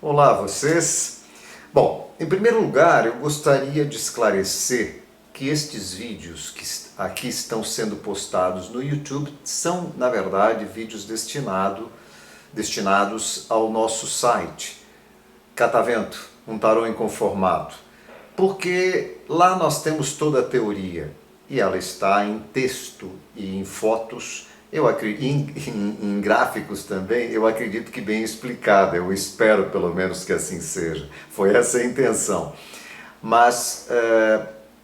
Olá, vocês! Bom, em primeiro lugar, eu gostaria de esclarecer que estes vídeos que aqui estão sendo postados no YouTube são, na verdade, vídeos destinados ao nosso site, Catavento, um tarô inconformado, porque lá nós temos toda a teoria e ela está em texto e em fotos, eu acredito, em gráficos também, eu acredito que bem explicada, eu espero pelo menos que assim seja, foi essa a intenção. Mas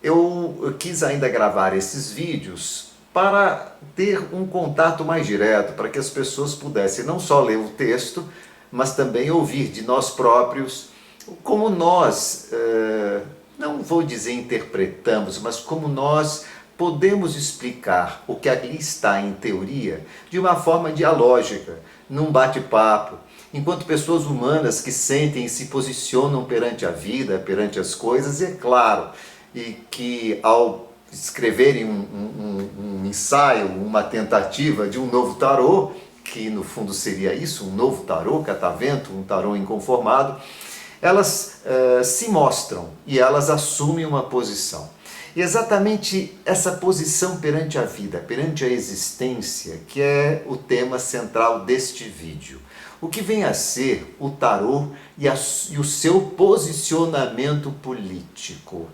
eu quis ainda gravar esses vídeos para ter um contato mais direto, para que as pessoas pudessem não só ler o texto, mas também ouvir de nós próprios como nós, não vou dizer interpretamos, mas como nós podemos explicar o que ali está em teoria de uma forma dialógica, num bate-papo, enquanto pessoas humanas que sentem e se posicionam perante a vida, perante as coisas, e é claro, e que ao escreverem um ensaio, uma tentativa de um novo tarô, que no fundo seria isso, um novo tarô, catavento, um tarô inconformado, elas se mostram e elas assumem uma posição. E exatamente essa posição perante a vida, perante a existência, que é o tema central deste vídeo. O que vem a ser o tarô e o seu posicionamento político.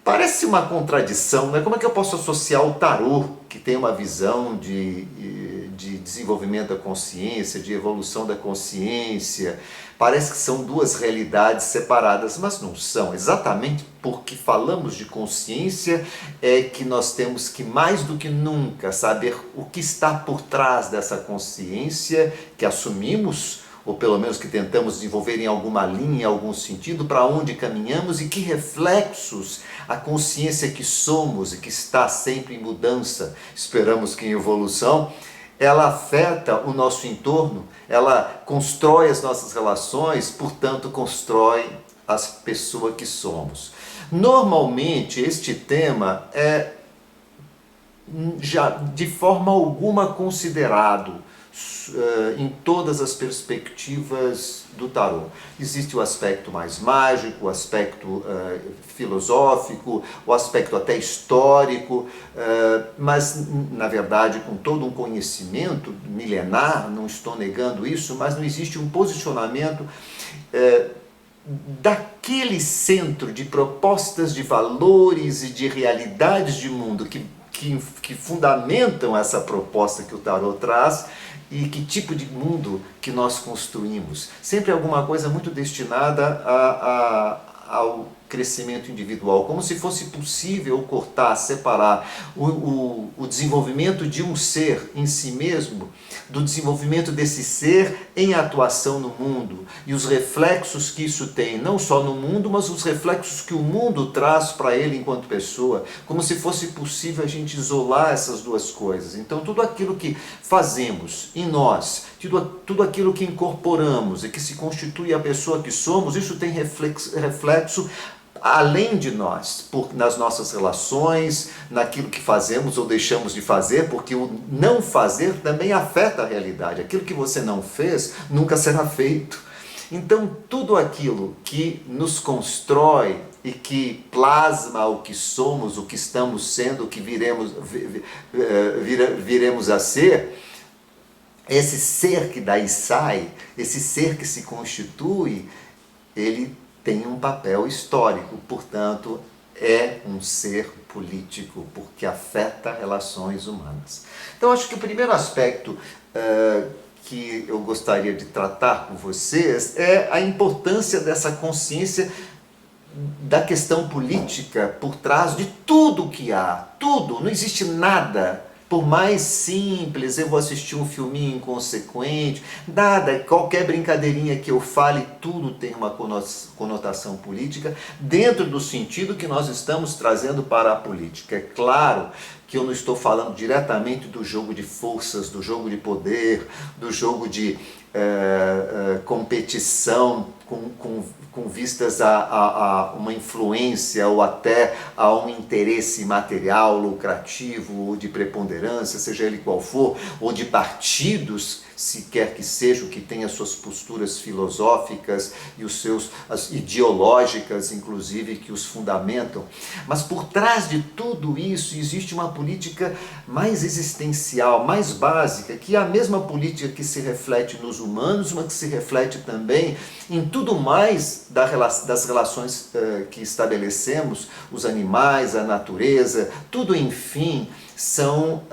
Parece uma contradição, né? Como é que eu posso associar o tarô, que tem uma visão de desenvolvimento da consciência, de evolução da consciência? Parece que são duas realidades separadas, mas não são. Exatamente porque falamos de consciência é que nós temos que, mais do que nunca, saber o que está por trás dessa consciência que assumimos, ou pelo menos que tentamos desenvolver em alguma linha, em algum sentido, para onde caminhamos e que reflexos a consciência que somos e que está sempre em mudança, esperamos que em evolução, ela afeta o nosso entorno, ela constrói as nossas relações, portanto constrói a pessoa que somos. Normalmente este tema é já de forma alguma considerado em todas as perspectivas do tarô. Existe o aspecto mais mágico, o aspecto filosófico, o aspecto até histórico, mas na verdade com todo um conhecimento milenar, não estou negando isso, mas não existe um posicionamento daquele centro de propostas de valores e de realidades de mundo que fundamentam essa proposta que o tarô traz e que tipo de mundo que nós construímos. Sempre alguma coisa muito destinada ao crescimento individual, como se fosse possível cortar, separar o desenvolvimento de um ser em si mesmo, do desenvolvimento desse ser em atuação no mundo e os reflexos que isso tem, não só no mundo, mas os reflexos que o mundo traz para ele enquanto pessoa, como se fosse possível a gente isolar essas duas coisas. Então tudo aquilo que fazemos em nós, tudo aquilo que incorporamos e que se constitui a pessoa que somos, isso tem reflexo além de nós, nas nossas relações, naquilo que fazemos ou deixamos de fazer, porque o não fazer também afeta a realidade. Aquilo que você não fez nunca será feito. Então tudo aquilo que nos constrói e que plasma o que somos, o que estamos sendo, o que viremos a ser, esse ser que daí sai, esse ser que se constitui, ele tem um papel histórico, portanto, é um ser político, porque afeta relações humanas. Então, acho que o primeiro aspecto que eu gostaria de tratar com vocês é a importância dessa consciência da questão política por trás de tudo que há, tudo, não existe nada. Por mais simples, eu vou assistir um filminho inconsequente, nada, qualquer brincadeirinha que eu fale, tudo tem uma conotação política, dentro do sentido que nós estamos trazendo para a política. É claro que eu não estou falando diretamente do jogo de forças, do jogo de poder, do jogo de competição com vistas a uma influência ou até a um interesse material, lucrativo, ou de preponderância, seja ele qual for, ou de partidos se quer que seja, que tenha suas posturas filosóficas e os seus as ideológicas, inclusive, que os fundamentam. Mas por trás de tudo isso existe uma política mais existencial, mais básica, que é a mesma política que se reflete nos humanos, mas que se reflete também em tudo mais das relações que estabelecemos, os animais, a natureza, tudo, enfim, são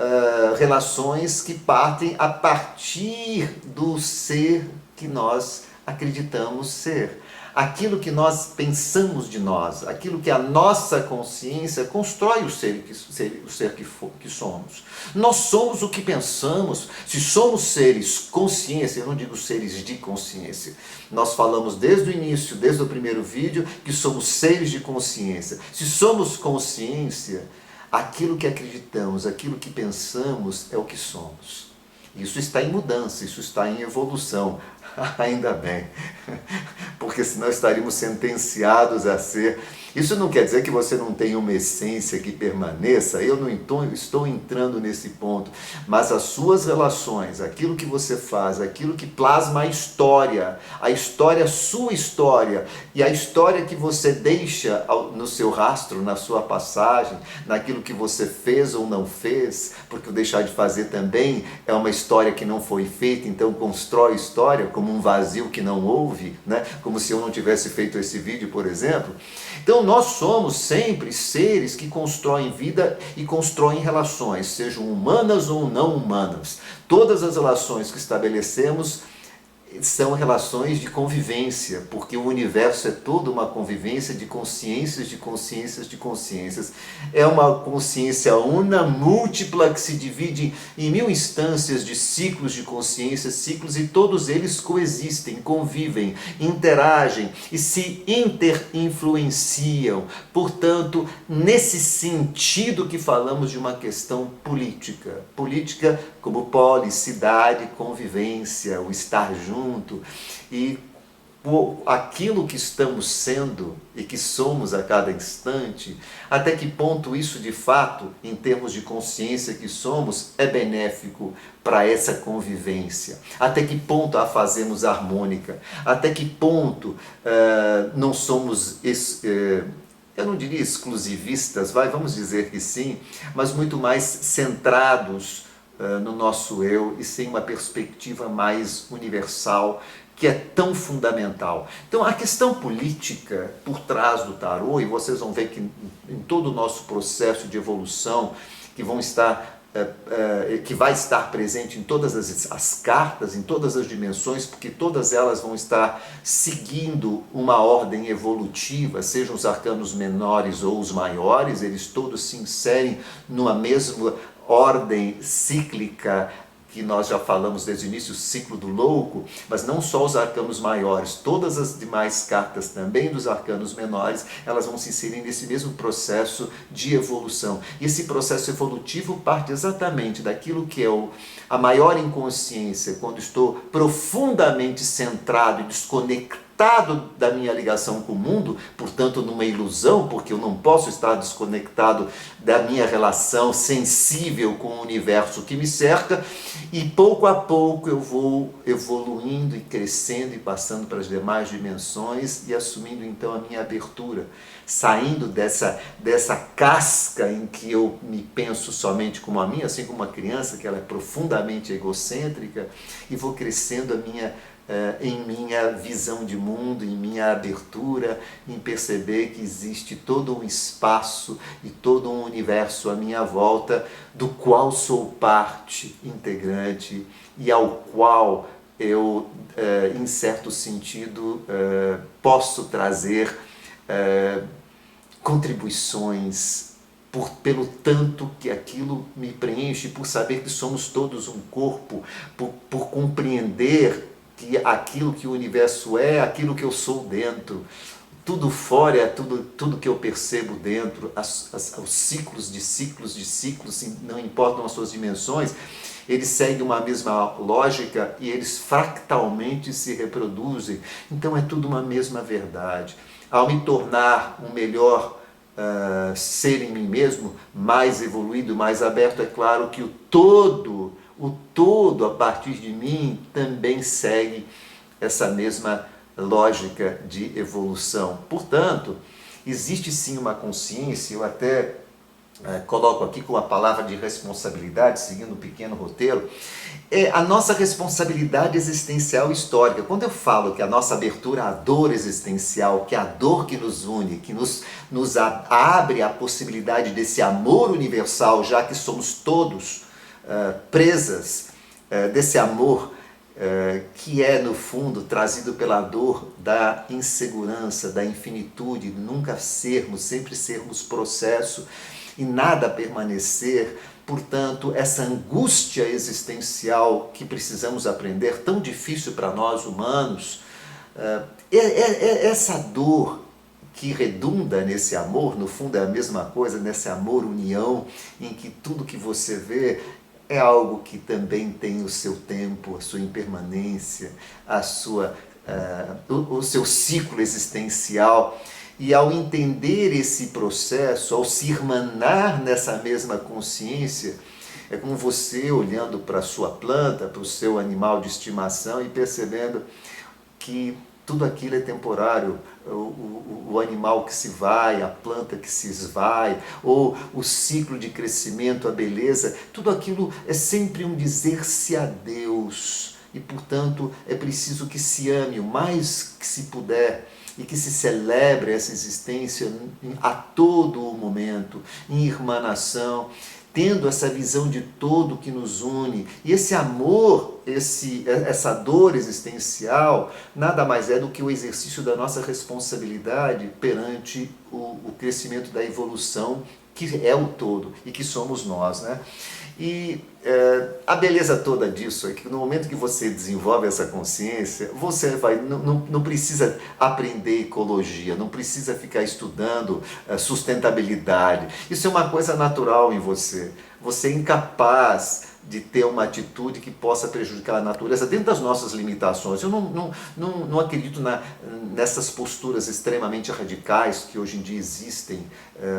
relações que partem a partir do ser que nós acreditamos ser. Aquilo que nós pensamos de nós, aquilo que a nossa consciência constrói o ser que somos. Nós somos o que pensamos. Se somos seres consciência, eu não digo seres de consciência. Nós falamos desde o início, desde o primeiro vídeo, que somos seres de consciência. Se somos consciência, aquilo que acreditamos, aquilo que pensamos é o que somos. Isso está em mudança, isso está em evolução. Ainda bem, porque senão estaríamos sentenciados a ser. Isso não quer dizer que você não tenha uma essência que permaneça, eu não estou entrando nesse ponto, mas as suas relações, aquilo que você faz, aquilo que plasma a história, a sua história, e a história que você deixa no seu rastro, na sua passagem, naquilo que você fez ou não fez, porque o deixar de fazer também é uma história que não foi feita, então constrói história, como um vazio que não houve, né? Como se eu não tivesse feito esse vídeo, por exemplo. Então nós somos sempre seres que constroem vida e constroem relações, sejam humanas ou não humanas. Todas as relações que estabelecemos são relações de convivência, porque o universo é toda uma convivência de consciências, de consciências, de consciências. É uma consciência una, múltipla, que se divide em 1000 instâncias de ciclos de consciência, ciclos, e todos eles coexistem, convivem, interagem e se interinfluenciam. Portanto, nesse sentido que falamos de uma questão política. Política como policidade, convivência, o estar junto, e aquilo que estamos sendo e que somos a cada instante, até que ponto isso de fato, em termos de consciência que somos, é benéfico para essa convivência, até que ponto a fazemos harmônica, até que ponto não somos eu não diria exclusivistas, vamos dizer que sim, mas muito mais centrados no nosso eu e sem uma perspectiva mais universal, que é tão fundamental. Então a questão política por trás do tarô, e vocês vão ver que em todo o nosso processo de evolução, que vai estar presente em todas as cartas, em todas as dimensões, porque todas elas vão estar seguindo uma ordem evolutiva, sejam os arcanos menores ou os maiores, eles todos se inserem numa mesma ordem cíclica, que nós já falamos desde o início, o ciclo do louco, mas não só os arcanos maiores, todas as demais cartas também dos arcanos menores, elas vão se inserir nesse mesmo processo de evolução. E esse processo evolutivo parte exatamente daquilo que é a maior inconsciência, quando estou profundamente centrado e desconectado da minha ligação com o mundo, portanto numa ilusão, porque eu não posso estar desconectado da minha relação sensível com o universo que me cerca, e pouco a pouco eu vou evoluindo e crescendo e passando para as demais dimensões e assumindo então a minha abertura, saindo dessa casca em que eu me penso somente como a minha, assim como uma criança que ela é profundamente egocêntrica, e vou crescendo em minha visão de mundo, em minha abertura, em perceber que existe todo um espaço e todo um universo à minha volta, do qual sou parte integrante e ao qual eu, em certo sentido, posso trazer contribuições pelo tanto que aquilo me preenche, por saber que somos todos um corpo, por compreender que aquilo que o universo é, aquilo que eu sou dentro, tudo fora é tudo que eu percebo dentro, os ciclos de ciclos, não importam as suas dimensões, eles seguem uma mesma lógica e eles fractalmente se reproduzem, então é tudo uma mesma verdade. Ao me tornar um melhor ser em mim mesmo, mais evoluído, mais aberto, é claro que o todo, o todo a partir de mim também segue essa mesma lógica de evolução. Portanto, existe sim uma consciência, eu até coloco aqui com a palavra de responsabilidade, seguindo um pequeno roteiro, é a nossa responsabilidade existencial histórica. Quando eu falo que a nossa abertura à dor existencial, que é a dor que nos une, que nos abre a possibilidade desse amor universal, já que somos todos presas desse amor que é, no fundo, trazido pela dor da insegurança, da infinitude, nunca sermos, sempre sermos processo e nada permanecer. Portanto, essa angústia existencial que precisamos aprender, tão difícil para nós humanos, essa dor que redunda nesse amor, no fundo é a mesma coisa, nesse amor-união, em que tudo que você vê é algo que também tem o seu tempo, a sua impermanência, o seu ciclo existencial. E ao entender esse processo, ao se irmanar nessa mesma consciência, é como você olhando para a sua planta, para o seu animal de estimação e percebendo que tudo aquilo é temporário, o animal que se vai, a planta que se esvai, ou o ciclo de crescimento, a beleza, tudo aquilo é sempre um dizer-se adeus. E, portanto, é preciso que se ame o mais que se puder e que se celebre essa existência a todo o momento, em irmanação, tendo essa visão de todo que nos une. E esse amor, essa dor existencial, nada mais é do que o exercício da nossa responsabilidade perante o crescimento da evolução, que é o todo e que somos nós, né? E a beleza toda disso é que no momento que você desenvolve essa consciência, você não precisa aprender ecologia, não precisa ficar estudando sustentabilidade. Isso é uma coisa natural em você. Você é incapaz de ter uma atitude que possa prejudicar a natureza dentro das nossas limitações. Eu não acredito nessas posturas extremamente radicais que hoje em dia existem,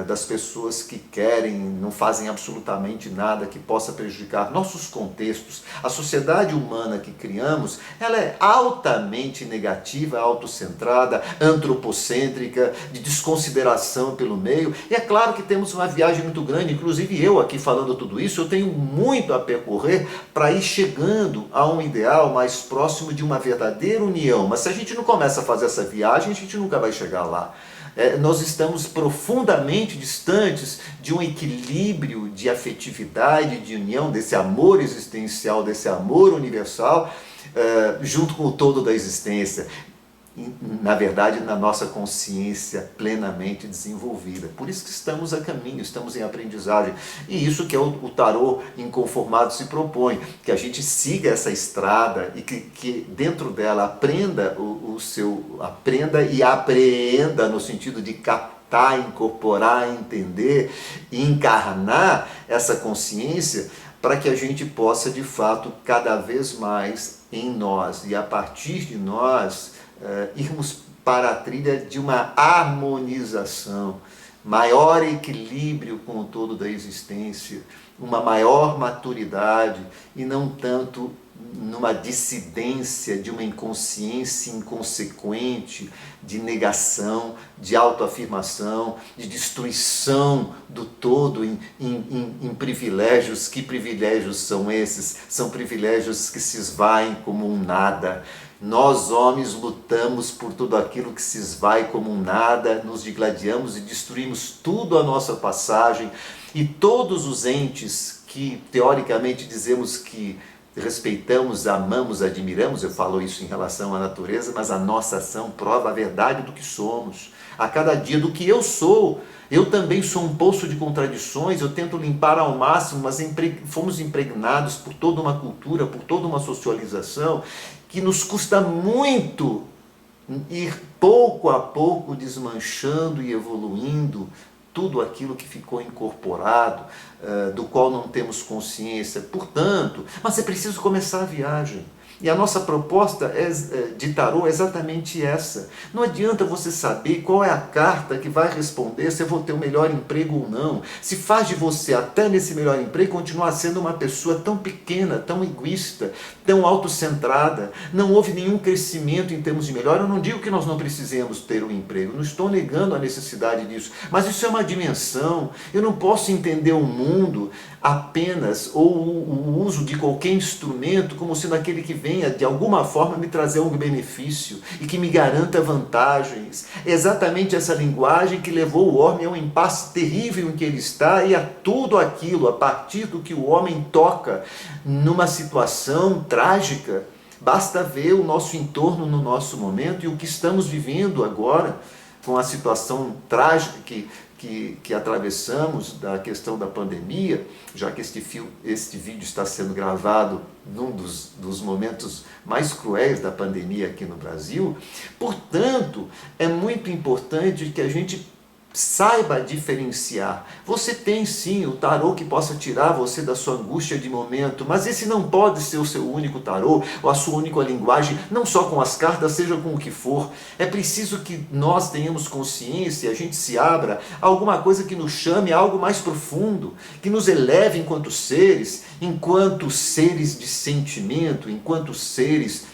das pessoas que querem, não fazem absolutamente nada que possa prejudicar nossos contextos. A sociedade humana que criamos, ela é altamente negativa, autocentrada, antropocêntrica, de desconsideração pelo meio. E é claro que temos uma viagem muito grande, inclusive eu aqui falando tudo isso, eu tenho muito a percorrer para ir chegando a um ideal mais próximo de uma verdadeira união. Mas se a gente não começa a fazer essa viagem, a gente nunca vai chegar lá. Nós estamos profundamente distantes de um equilíbrio de afetividade, de união, desse amor existencial, desse amor universal, junto com o todo da existência. Na verdade, na nossa consciência plenamente desenvolvida. Por isso que estamos a caminho, estamos em aprendizagem. E isso que é o tarô inconformado se propõe, que a gente siga essa estrada e que dentro dela aprenda aprenda e apreenda no sentido de captar, incorporar, entender e encarnar essa consciência para que a gente possa, de fato, cada vez mais em nós e a partir de nós, irmos para a trilha de uma harmonização, maior equilíbrio com o todo da existência, uma maior maturidade e não tanto numa dissidência de uma inconsciência inconsequente, de negação, de autoafirmação, de destruição do todo em privilégios. Que privilégios são esses? São privilégios que se esvaem como um nada. Nós, homens, lutamos por tudo aquilo que se esvai como um nada, nos digladiamos e destruímos tudo à nossa passagem, e todos os entes que, teoricamente, dizemos que respeitamos, amamos, admiramos, eu falo isso em relação à natureza, mas a nossa ação prova a verdade do que somos. A cada dia, do que eu sou, eu também sou um poço de contradições, eu tento limpar ao máximo, mas fomos impregnados por toda uma cultura, por toda uma socialização, que nos custa muito ir pouco a pouco desmanchando e evoluindo tudo aquilo que ficou incorporado, do qual não temos consciência. Portanto, mas é preciso começar a viagem. E a nossa proposta de tarô é exatamente essa. Não adianta você saber qual é a carta que vai responder se eu vou ter o melhor emprego ou não. Se faz de você, até nesse melhor emprego, continuar sendo uma pessoa tão pequena, tão egoísta, tão autocentrada. Não houve nenhum crescimento em termos de melhor. Eu não digo que nós não precisemos ter um emprego. Não estou negando a necessidade disso. Mas isso é uma dimensão. Eu não posso entender o mundo apenas, ou o uso de qualquer instrumento, como sendo aquele que venha de alguma forma me trazer um benefício e que me garanta vantagens. É exatamente essa linguagem que levou o homem a um impasse terrível em que ele está e a tudo aquilo, a partir do que o homem toca numa situação trágica. Basta ver o nosso entorno no nosso momento e o que estamos vivendo agora com a situação trágica que atravessamos da questão da pandemia, já que este vídeo está sendo gravado num dos momentos mais cruéis da pandemia aqui no Brasil. Portanto, é muito importante que a gente saiba diferenciar. Você tem sim o tarô que possa tirar você da sua angústia de momento, mas esse não pode ser o seu único tarô, ou a sua única linguagem, não só com as cartas, seja com o que for. É preciso que nós tenhamos consciência, a gente se abra a alguma coisa que nos chame a algo mais profundo, que nos eleve enquanto seres de sentimento, enquanto seres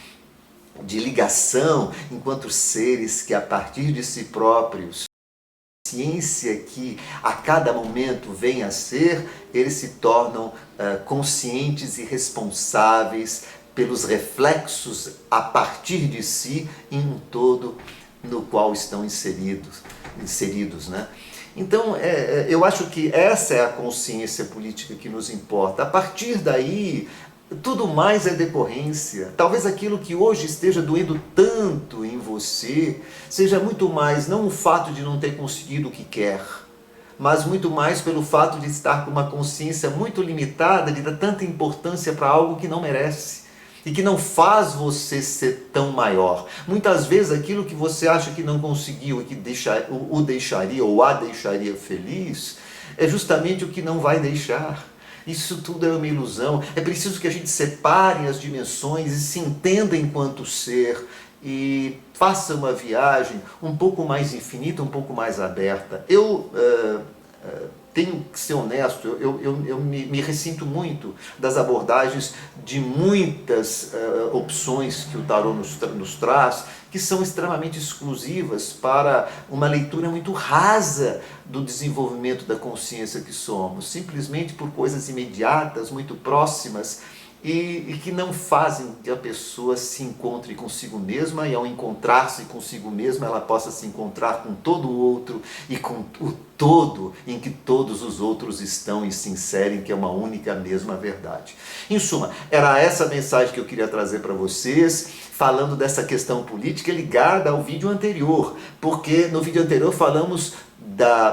de ligação, enquanto seres que a partir de si próprios, ciência que a cada momento vem a ser, eles se tornam conscientes e responsáveis pelos reflexos a partir de si em um todo no qual estão inseridos, né? Então, eu acho que essa é a consciência política que nos importa. A partir daí, tudo mais é decorrência. Talvez aquilo que hoje esteja doendo tanto em você seja muito mais, não o fato de não ter conseguido o que quer, mas muito mais pelo fato de estar com uma consciência muito limitada, de dar tanta importância para algo que não merece e que não faz você ser tão maior. Muitas vezes aquilo que você acha que não conseguiu e que o deixaria ou a deixaria feliz é justamente o que não vai deixar. Isso tudo é uma ilusão. É preciso que a gente separe as dimensões e se entenda enquanto ser e faça uma viagem um pouco mais infinita, um pouco mais aberta. Eu tenho que ser honesto, eu me ressinto muito das abordagens de muitas opções que o tarô nos traz, que são extremamente exclusivas para uma leitura muito rasa do desenvolvimento da consciência que somos, simplesmente por coisas imediatas, muito próximas, e que não fazem que a pessoa se encontre consigo mesma e ao encontrar-se consigo mesma ela possa se encontrar com todo o outro e com o todo em que todos os outros estão e se inserem, que é uma única mesma verdade. Em suma, era essa mensagem que eu queria trazer para vocês, falando dessa questão política ligada ao vídeo anterior, porque no vídeo anterior falamos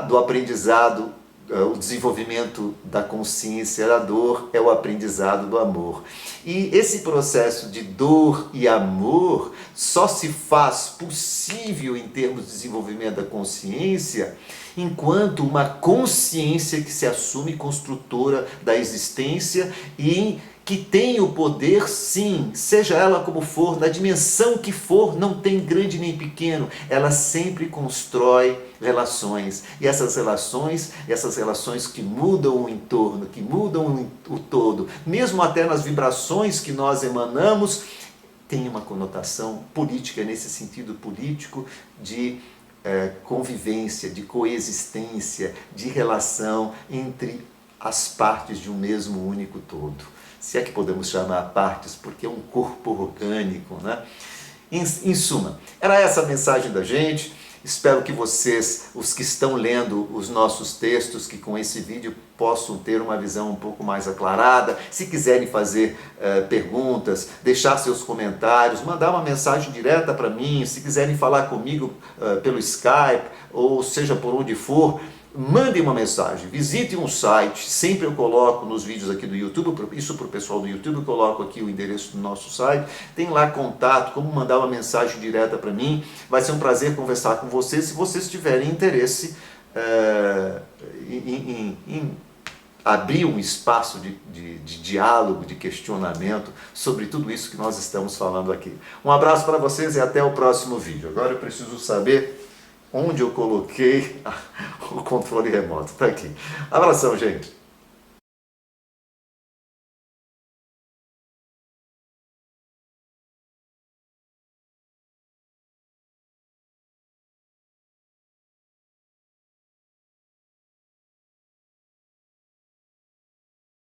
do aprendizado. O desenvolvimento da consciência da dor é o aprendizado do amor. E esse processo de dor e amor só se faz possível em termos de desenvolvimento da consciência enquanto uma consciência que se assume construtora da existência e que tem o poder, sim, seja ela como for, na dimensão que for, não tem grande nem pequeno, ela sempre constrói relações. E essas relações que mudam o entorno, que mudam o todo, mesmo até nas vibrações que nós emanamos, tem uma conotação política, nesse sentido político, de convivência, de coexistência, de relação entre as partes de um mesmo único todo. Se é que podemos chamar partes, porque é um corpo orgânico, né? Em suma, era essa a mensagem da gente. Espero que vocês, os que estão lendo os nossos textos, que com esse vídeo possam ter uma visão um pouco mais aclarada. Se quiserem fazer perguntas, deixar seus comentários, mandar uma mensagem direta para mim, se quiserem falar comigo pelo Skype, ou seja por onde for, mandem uma mensagem, visitem um site, sempre eu coloco nos vídeos aqui do YouTube, isso para o pessoal do YouTube, eu coloco aqui o endereço do nosso site, tem lá contato, como mandar uma mensagem direta para mim, vai ser um prazer conversar com vocês, se vocês tiverem interesse em abrir um espaço de diálogo, de questionamento sobre tudo isso que nós estamos falando aqui. Um abraço para vocês e até o próximo vídeo. Agora eu preciso saber onde eu coloquei o controle remoto. Está aqui. Abração, gente.